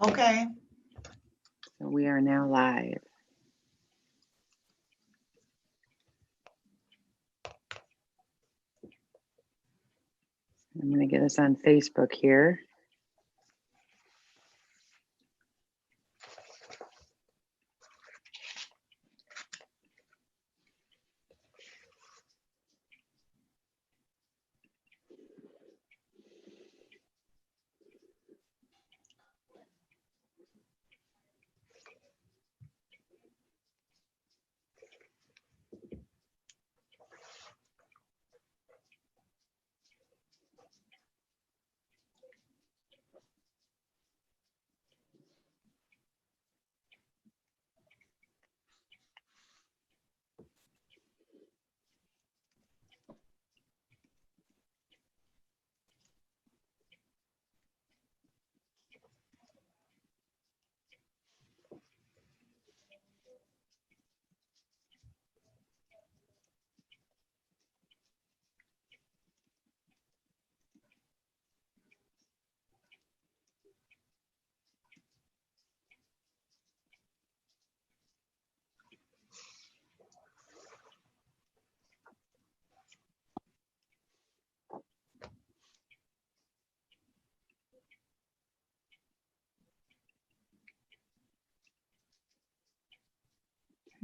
Okay. So we are now live. I'm going to get us on Facebook here.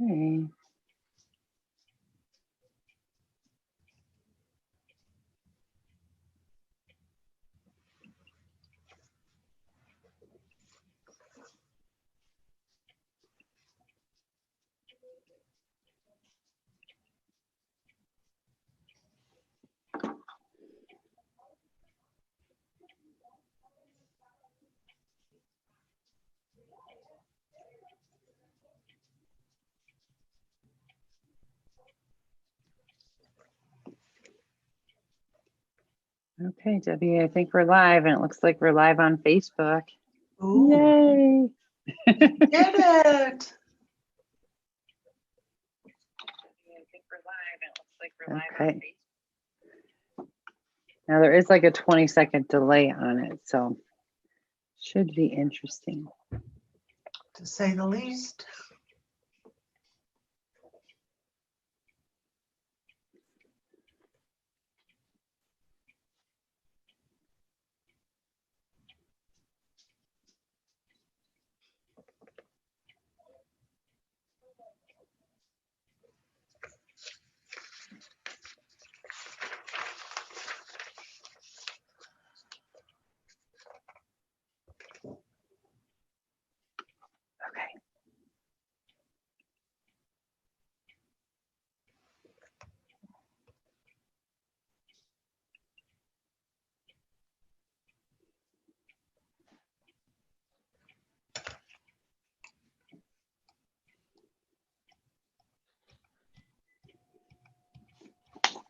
Okay. Okay, Debbie, I think we're live, and it looks like we're live on Facebook. Ooh. Yay! Did it. Okay. Now there is like a 20-second delay on it, so should be interesting. To say the least. Okay.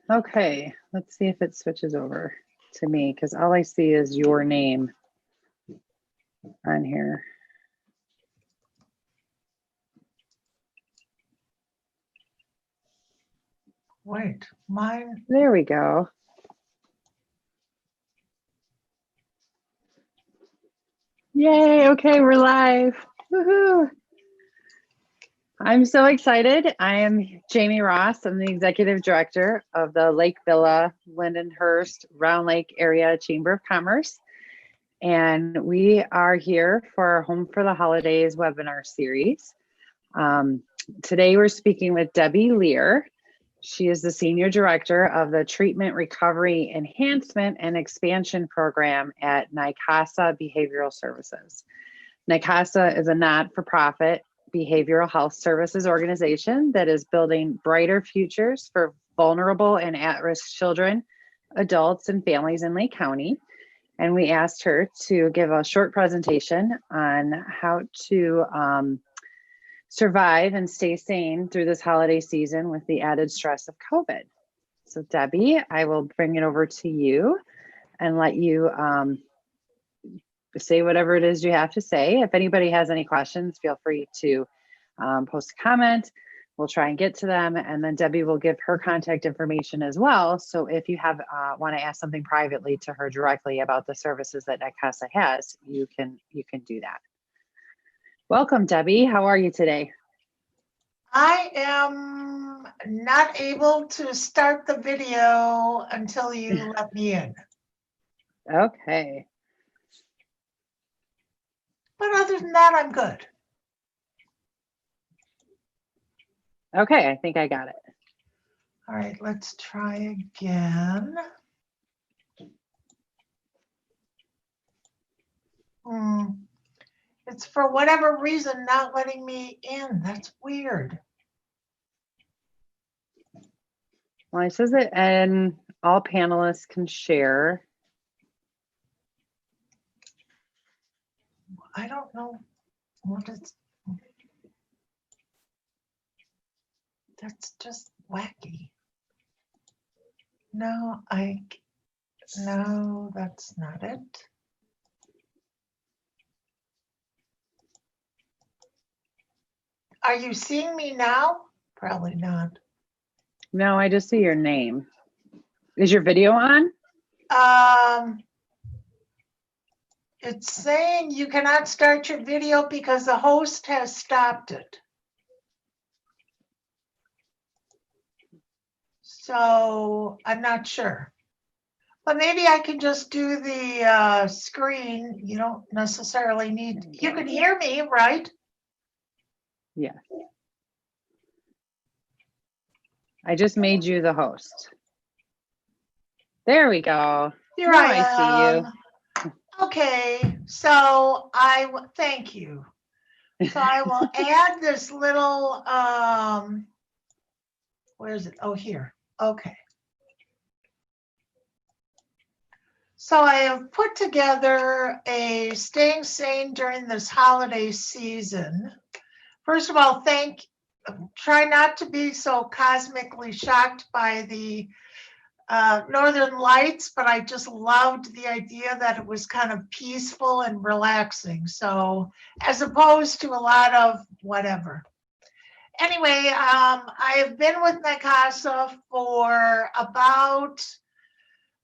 Okay, let's see if it switches over to me, because all I see is your name on here. Wait, mine. There we go. Yay, okay, we're live. Woohoo! I'm so excited. I am Jamie Ross. I'm the Executive Director of the Lake Villa, Lindenhurst, Round Lake Area Chamber of Commerce. And we are here for our Home for the Holidays webinar series. Today we're speaking with Debi Leer. She is the Senior Director of the Treatment Recovery Enhancement and Expansion Program at Nicasa Behavioral Services. Nakasa is a not-for-profit behavioral health services organization that is building brighter futures for vulnerable and at-risk children, adults, and families in Lake County. And we asked her to give a short presentation on how to survive and stay sane through this holiday season with the added stress of COVID. So Debi, I will bring it over to you and let you say whatever it is you have to say. If anybody has any questions, feel free to post a comment. We'll try and get to them, and then Debi will give her contact information as well. So if you have want to ask something privately to her directly about the services that Nakasa has, you can do that. Welcome, Debbie. How are you today? I am not able to start the video until you let me in. Okay. But other than that, I'm good. Okay, I think I got it. All right, let's try again. It's for whatever reason not letting me in. That's weird. Well, it says it, and all panelists can share. I don't know what it's. That's just wacky. No, no, that's not it. Are you seeing me now? Probably not. No, I just see your name. Is your video on? It's saying you cannot start your video because the host has stopped it. So I'm not sure. But maybe I can just do the screen. You don't necessarily need, you can hear me, right? Yeah. I just made you the host. There we go. Here Now I I see you. Okay, so thank you. So I will add this little, where is it? Oh, here. Okay. So I have put together a staying sane during this holiday season. First of all, try not to be so cosmically shocked by the Northern Lights, but I just loved the idea that it was kind of peaceful and relaxing. So as opposed to a lot of whatever. Anyway, I have been with Nicasa for about,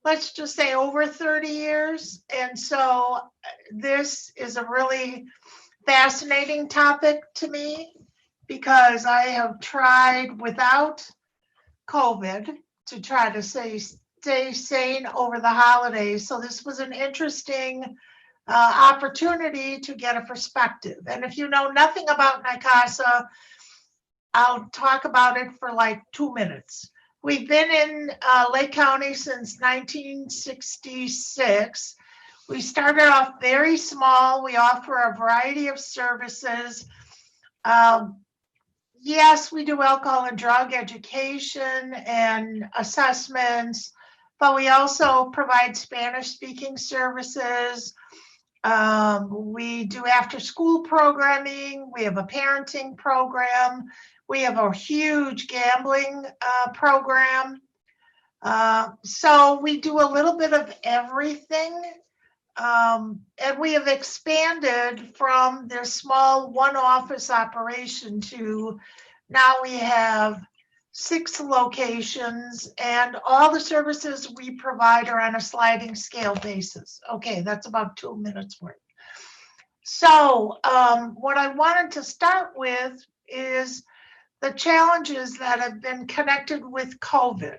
let's just say over 30 years. And so this is a really fascinating topic to me because I have tried without COVID to try to stay sane over the holidays. So this was an interesting opportunity to get a perspective. And if you know nothing about Nicasa, I'll talk about it for like 2 minutes. We've been in Lake County since 1966. We started off very small. We offer a variety of services. Yes, we do alcohol and drug education and assessments, but we also provide Spanish-speaking services. We do after-school programming. We have a parenting program. We have a huge gambling program. So we do a little bit of everything. And we have expanded from their small one office operation to now we have 6 locations, and all the services we provide are on a sliding scale basis. Okay, that's about 2 minutes worth. So what I wanted to start with is the challenges that have been connected with COVID.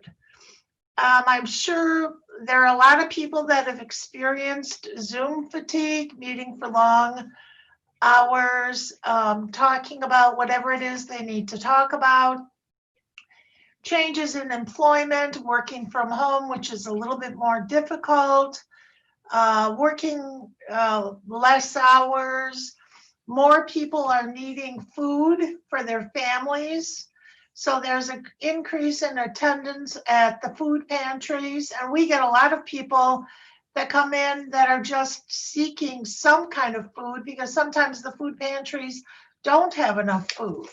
I'm sure there are a lot of people that have experienced Zoom fatigue, meeting for long hours, talking about whatever it is they need to talk about. Changes in employment, working from home, which is a little bit more difficult, working less hours. More people are needing food for their families. So there's an increase in attendance at the food pantries, and we get a lot of people that come in that are just seeking some kind of food because sometimes the food pantries don't have enough food.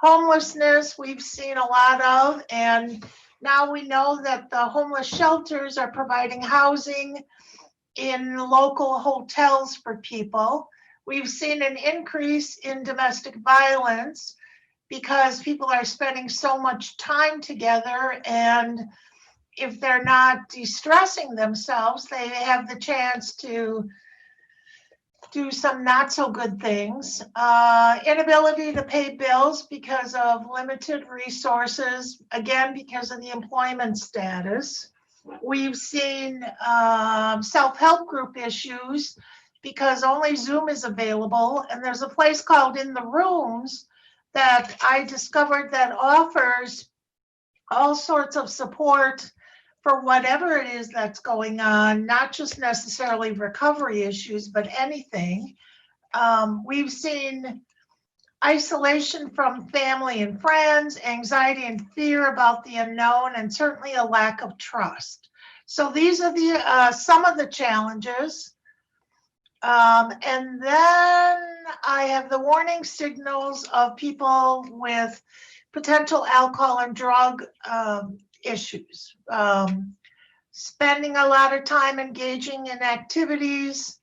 Homelessness, we've seen a lot of, and now we know that the homeless shelters are providing housing in local hotels for people. We've seen an increase in domestic violence because people are spending so much time together, and if they're not de-stressing themselves, they have the chance to do some not so good things. Inability to pay bills because of limited resources, again, because of the employment status. We've seen self-help group issues because only Zoom is available. And there's a place called In the Rooms that I discovered that offers all sorts of support for whatever it is that's going on, not just necessarily recovery issues, but anything. We've seen isolation from family and friends, anxiety and fear about the unknown, and certainly a lack of trust. So these are the some of the challenges. And then I have the warning signals of people with potential alcohol and drug issues. Spending a lot of time engaging in activities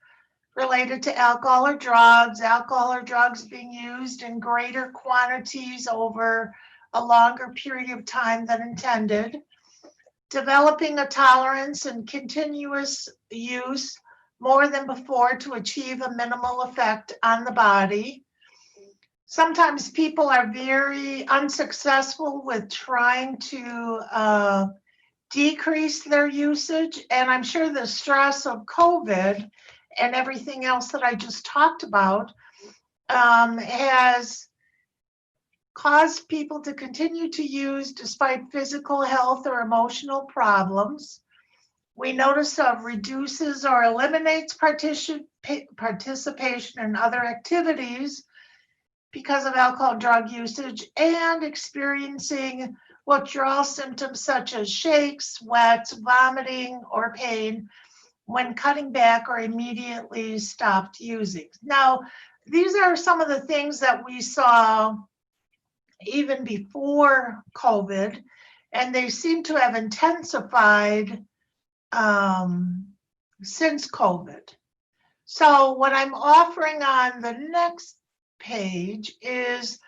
related to alcohol or drugs being used in greater quantities over a longer period of time than intended, developing a tolerance and continuous use more than before to achieve a minimal effect on the body. Sometimes people are very unsuccessful with trying to decrease their usage. And I'm sure the stress of COVID and everything else that I just talked about has caused people to continue to use despite physical health or emotional problems. We notice reduces or eliminates participation in other activities because of alcohol and drug usage, and experiencing withdrawal symptoms such as shakes, sweats, vomiting, or pain when cutting back or immediately stopped using. Now, these are some of the things that we saw even before COVID, and they seem to have intensified since COVID. So what I'm offering on the next page is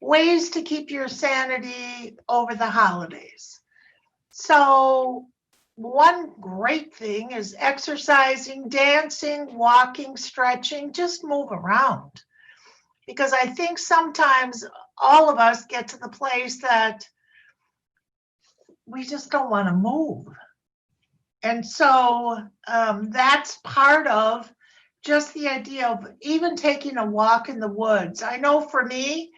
ways to keep your sanity over the holidays. So one great thing is exercising, dancing, walking, stretching, just move around. Because I think sometimes all of us get to the place that we just don't want to move. And so that's part of just the idea of even taking a walk in the woods. I know for me,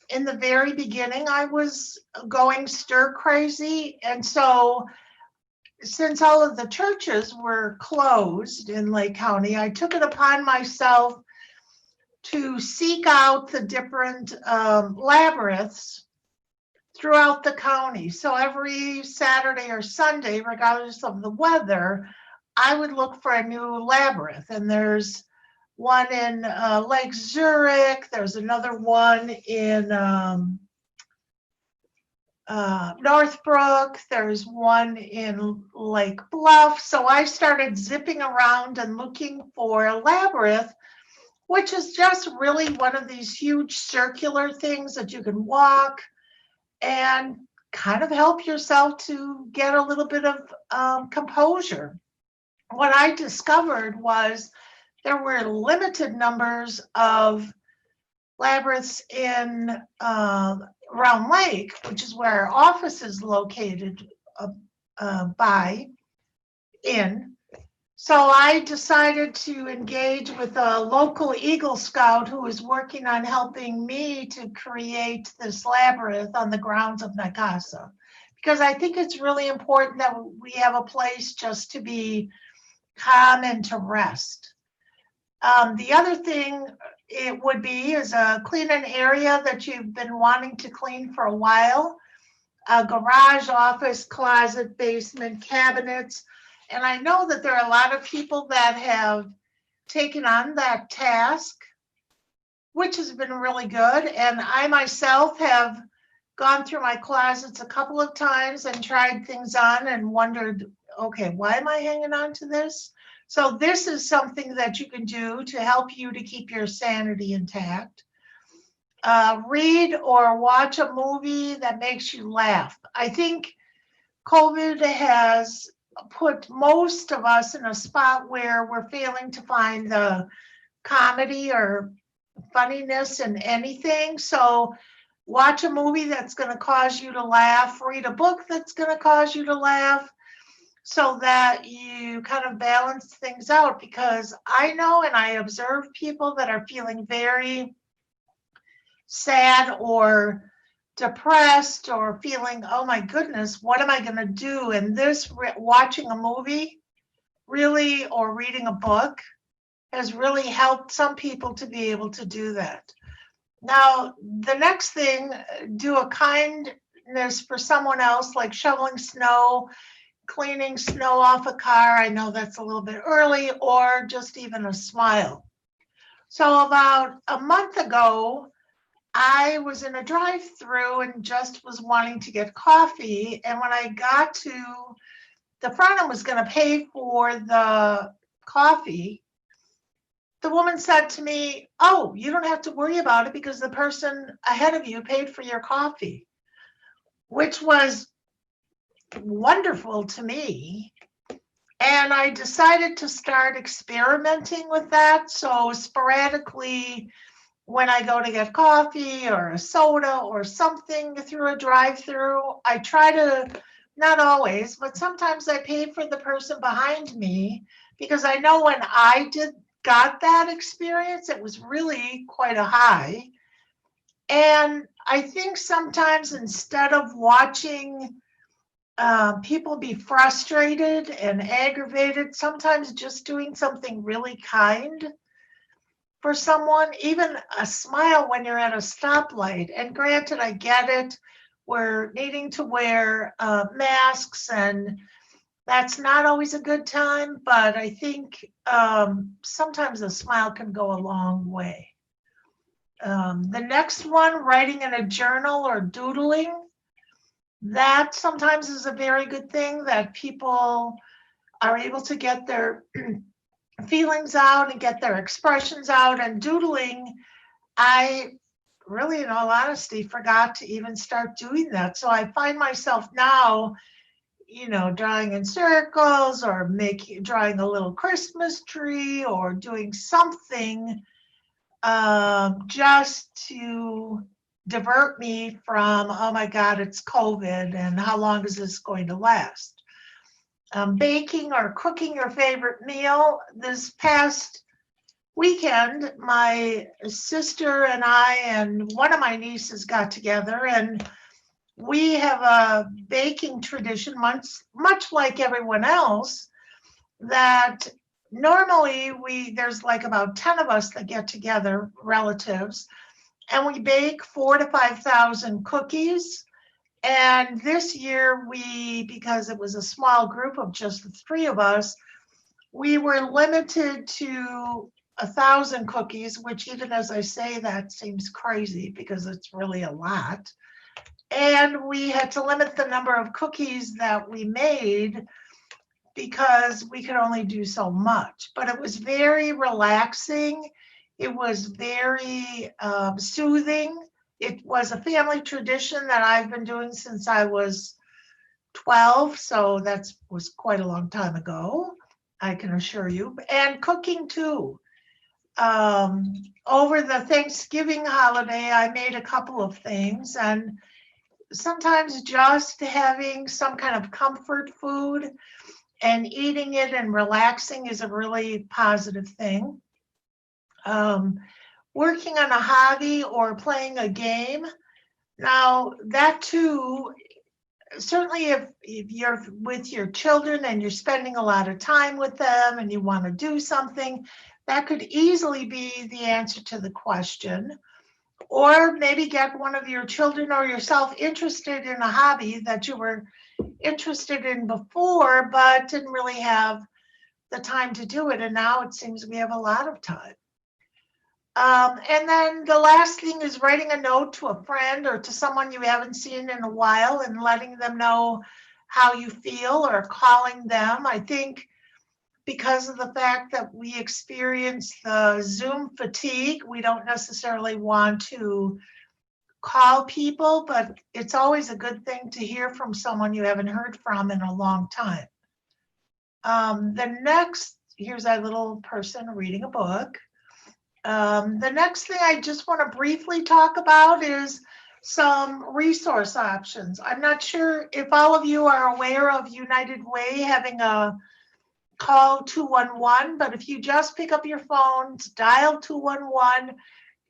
in the very beginning, I was going stir crazy. And so since all of the churches were closed in Lake County, I took it upon myself to seek out the different labyrinths throughout the county. So every Saturday or Sunday, regardless of the weather, I would look for a new labyrinth. And there's one in Lake Zurich. There's another one in Northbrook. There's one in Lake Bluff. So I started zipping around and looking for a labyrinth, which is just really one of these huge circular things that you can walk and kind of help yourself to get a little bit of composure. What I discovered was there were limited numbers of labyrinths in Round Lake, which is where our office is located So I decided to engage with a local Eagle Scout who is working on helping me to create this labyrinth on the grounds of Nakasa, because I think it's really important that we have a place just to be calm and to rest. The other thing it would be is clean an area that you've been wanting to clean for a while, a garage, office, closet, basement, cabinets. And I know that there are a lot of people that have taken on that task, which has been really good. And I myself have gone through my closets a couple of times and tried things on and wondered, okay, why am I hanging on to this? So this is something that you can do to help you to keep your sanity intact. Read or watch a movie that makes you laugh. I think COVID has put most of us in a spot where we're failing to find the comedy or funniness in anything. So watch a movie that's going to cause you to laugh, read a book that's going to cause you to laugh, so that you kind of balance things out. Because I know and I observe people that are feeling very sad or depressed or feeling, oh my goodness, what am I going to do? And this watching a movie really, or reading a book, has really helped some people to be able to do that. Now, the next thing, do a kindness for someone else, like shoveling snow, cleaning snow off a car. I know that's a little bit early, or just even a smile. So about a month ago, I was in a drive-through and just was wanting to get coffee. And when I got to the front and was going to pay for the coffee, the woman said to me, "Oh, you don't have to worry about it because the person ahead of you paid for your coffee," which was wonderful to me. And I decided to start experimenting with that. So sporadically, when I go to get coffee or a soda or something through a drive-through, I try to, not always, but sometimes I pay for the person behind me, because I know when I got that experience, it was really quite a high. And I think sometimes instead of watching people be frustrated and aggravated, sometimes just doing something really kind for someone, even a smile when you're at a stoplight. And granted, I get it, we're needing to wear masks, and that's not always a good time, but I think sometimes a smile can go a long way. The next one, writing in a journal or doodling, that sometimes is a very good thing, that people are able to get their feelings out and get their expressions out. And doodling, I really, in all honesty, forgot to even start doing that. So I find myself now, drawing in circles, or drawing a little Christmas tree, or doing something just to divert me from, oh my God, it's COVID and how long is this going to last? Baking or cooking your favorite meal. This past weekend, my sister and I and one of my nieces got together, and we have a baking tradition, much like everyone else, that normally there's like about 10 of us that get together, relatives, and we bake 4,000 to 5,000 cookies. And this year because it was a small group of just the three of us, we were limited to 1,000 cookies, which, even as I say that, seems crazy because it's really a lot. And we had to limit the number of cookies that we made because we could only do so much. But it was very relaxing. It was very soothing. It was a family tradition that I've been doing since I was 12. So that was quite a long time ago, I can assure you. And cooking too. Over the Thanksgiving holiday, I made a couple of things, and sometimes just having some kind of comfort food and eating it and relaxing is a really positive thing. Working on a hobby or playing a game. Now, that too, certainly if you're with your children and you're spending a lot of time with them and you want to do something, that could easily be the answer to the question. Or maybe get one of your children or yourself interested in a hobby that you were interested in before, but didn't really have the time to do it. And now it seems we have a lot of time. And then the last thing is writing a note to a friend or to someone you haven't seen in a while and letting them know how you feel, or calling them. I think because of the fact that we experience the Zoom fatigue, we don't necessarily want to call people, but it's always a good thing to hear from someone you haven't heard from in a long time. The next, here's our little person reading a book. The next thing I just want to briefly talk about is some resource options. I'm not sure if all of you are aware of United Way having a call 211, but if you just pick up your phones, dial 211,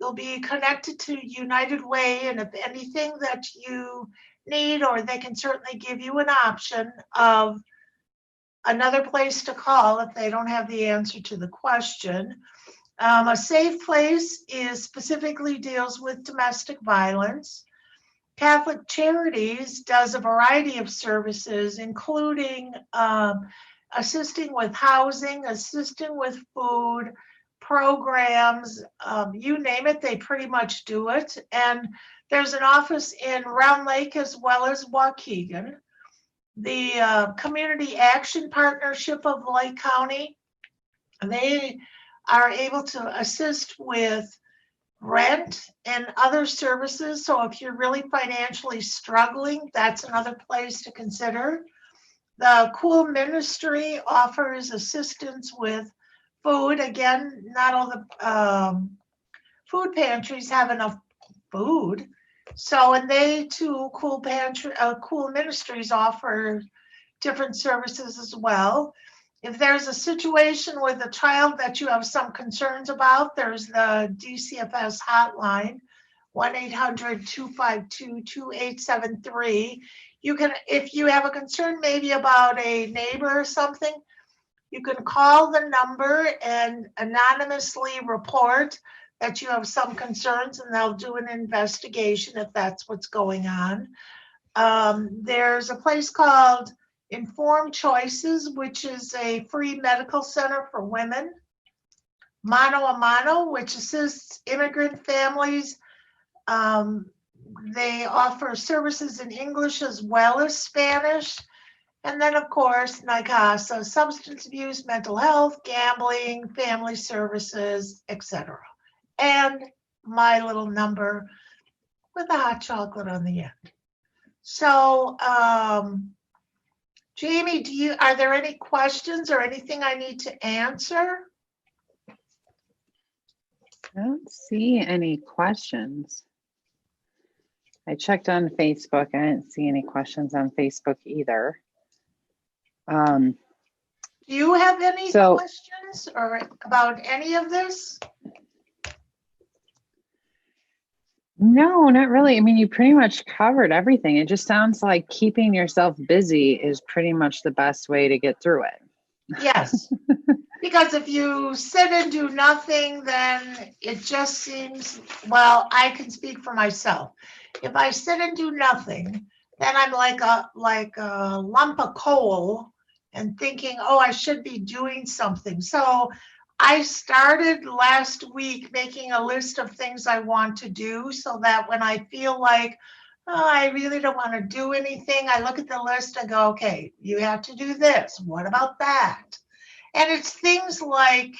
you'll be connected to United Way, and if anything that you need, or they can certainly give you an option of another place to call if they don't have the answer to the question. A safe place is specifically deals with domestic violence. Catholic Charities does a variety of services, including assisting with housing, assisting with food, programs, you name it, they pretty much do it. And there's an office in Round Lake as well as Waukegan. The Community Action Partnership of Lake County, they are able to assist with rent and other services. So if you're really financially struggling, that's another place to consider. The Cool Ministry offers assistance with food. Again, not all the food pantries have enough food. So, and they too, Cool Ministries offer different services as well. If there's a situation with a child that you have some concerns about, there's the DCFS hotline, 1-800-252-2873. You can, if you have a concern maybe about a neighbor or something, you can call the number and anonymously report that you have some concerns, and they'll do an investigation if that's what's going on. There's a place called Informed Choices, which is a free medical center for women. Mano a Mano, which assists immigrant families. They offer services in English as well as Spanish. And then, of course, Nicasa, substance abuse, mental health, gambling, family services, etc. And my little number with a hot chocolate on the end. So, Jamie, are there any questions or anything I need to answer? I don't see any questions. I checked on Facebook. I didn't see any questions on Facebook either. Do you have any questions or about any of this? No, not really. I mean, you pretty much covered everything. It just sounds like keeping yourself busy is pretty much the best way to get through it. Yes, because if you sit and do nothing, then it just seems, well, I can speak for myself. If I sit and do nothing, then I'm like a lump of coal and thinking, oh, I should be doing something. So I started last week making a list of things I want to do so that when I feel like, oh, I really don't want to do anything, I look at the list and go, okay, you have to do this. What about that? And it's things like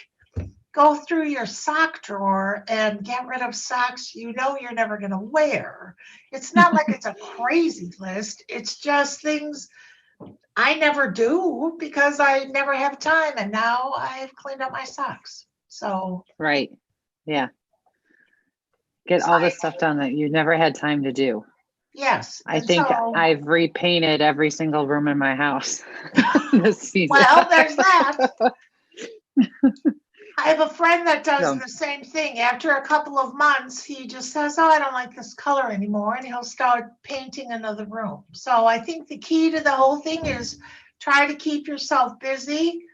go through your sock drawer and get rid of socks you know you're never going to wear. It's not like it's a crazy list. It's just things I never do because I never have time, and now I've cleaned up my socks. So right, yeah, get all the stuff done that you never had time to do. Yes, I think I've repainted every single room in my house this season. Well, there's that. I have a friend that does the same thing. After a couple of months, he just says, oh, I don't like this color anymore, and he'll start painting another room. So I think the key to the whole thing is try to keep yourself busy.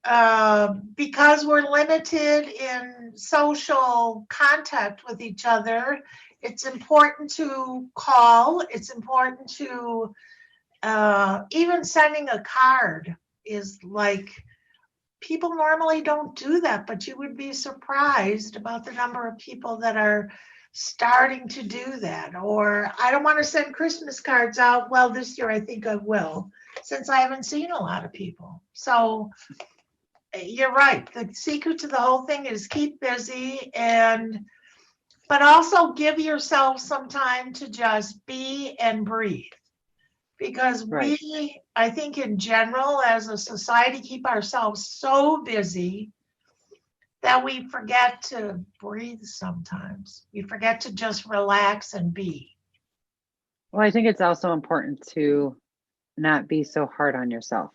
Because we're limited in social contact with each other, it's important to call. It's important to even sending a card is like, people normally don't do that, but you would be surprised about the number of people that are starting to do that. Or I don't want to send Christmas cards out. Well, this year I think I will, since I haven't seen a lot of people. So you're right. The secret to the whole thing is keep busy, but also give yourself some time to just be and breathe. Because we, I think in general, as a society, keep ourselves so busy that we forget to breathe sometimes. We forget to just relax and be. Well, I think it's also important to not be so hard on yourself,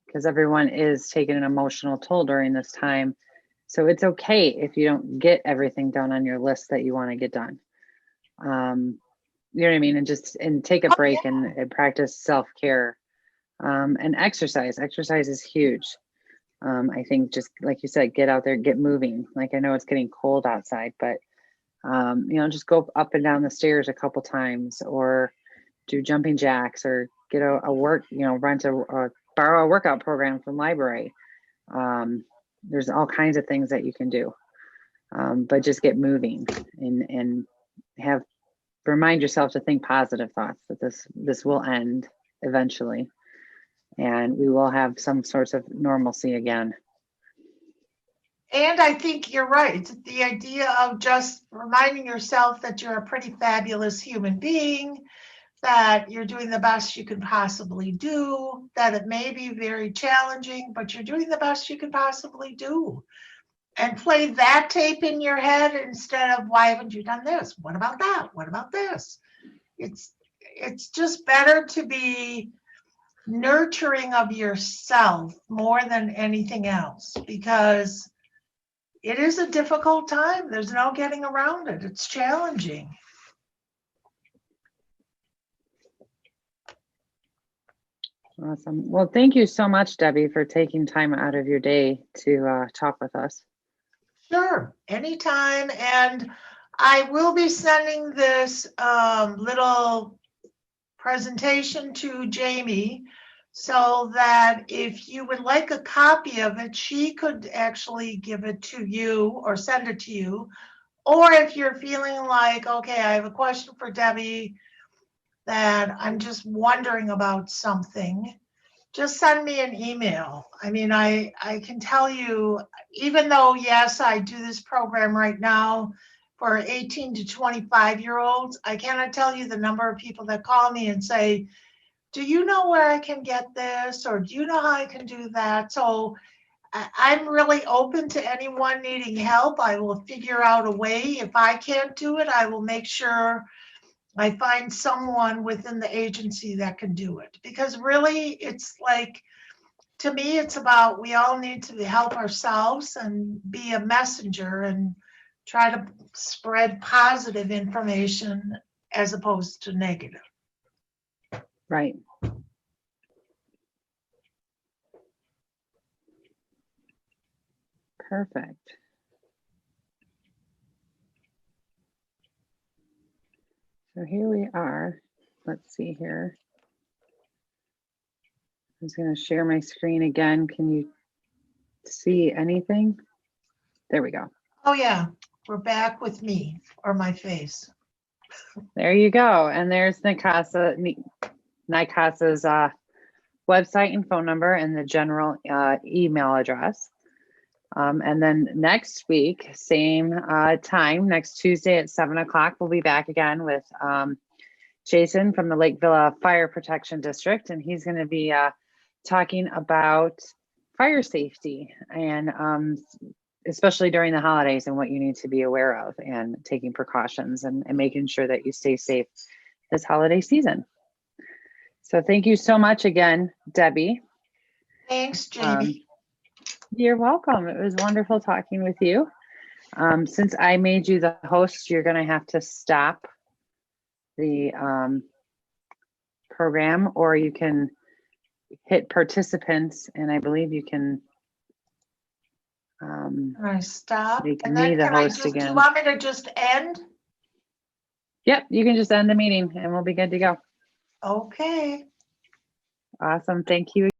because everyone is taking an emotional toll during this time. So it's okay if you don't get everything done on your list that you want to get done. You know what I mean? And take a Oh, break yeah. and practice self-care. And exercise. Exercise is huge. I think just like you said, get out there, get moving. Like I know it's getting cold outside, but just go up and down the stairs a couple times, or do jumping jacks, or get a work, rent or borrow a workout program from library. There's all kinds of things that you can do, but just get moving and remind yourself to think positive thoughts that this will end eventually, and we will have some sorts of normalcy again. And I think you're right. The idea of just reminding yourself that you're a pretty fabulous human being, that you're doing the best you can possibly do, that it may be very challenging, but you're doing the best you can possibly do. And play that tape in your head instead of, why haven't you done this? What about that? What about this? It's just better to be nurturing of yourself more than anything else, because it is a difficult time. There's no getting around it. It's challenging. Awesome. Well, thank you so much, Debbie, for taking time out of your day to talk with us. Sure, anytime. And I will be sending this little presentation to Jamie, so that if you would like a copy of it, she could actually give it to you or send it to you. Or if you're feeling like, okay, I have a question for Debbie that I'm just wondering about something, just send me an email. I mean, I can tell you, even though, yes, I do this program right now for 18 to 25-year-olds, I cannot tell you the number of people that call me and say, do you know where I can get this? Or do you know how I can do that? So I'm really open to anyone needing help. I will figure out a way. If I can't do it, I will make sure I find someone within the agency that can do it. Because really, it's like, to me, it's about, we all need to help ourselves and be a messenger and try to spread positive information as opposed to negative. Right. Perfect. So here we are. Let's see here. I'm just going to share my screen again. Can you see anything? There we go. Oh yeah, we're back with me, or my face. There you go. And there's Nicasa's website and phone number and the general email address. And then next week, same time, next Tuesday at 7 o'clock, we'll be back again with Jason from the Lake Villa Fire Protection District. And he's going to be talking about fire safety, and especially during the holidays, and what you need to be aware of and taking precautions and making sure that you stay safe this holiday season. So thank you so much again, Debbie. Thanks, Jamie. You're welcome. It was wonderful talking with you. Since I made you the host, you're going to have to stop the program, or you can hit participants, and I believe you can I stop. make And me then the can I host just, do you again. want me to just end? Yep, you can just end the meeting and we'll be good to go. Okay. Awesome. Thank you.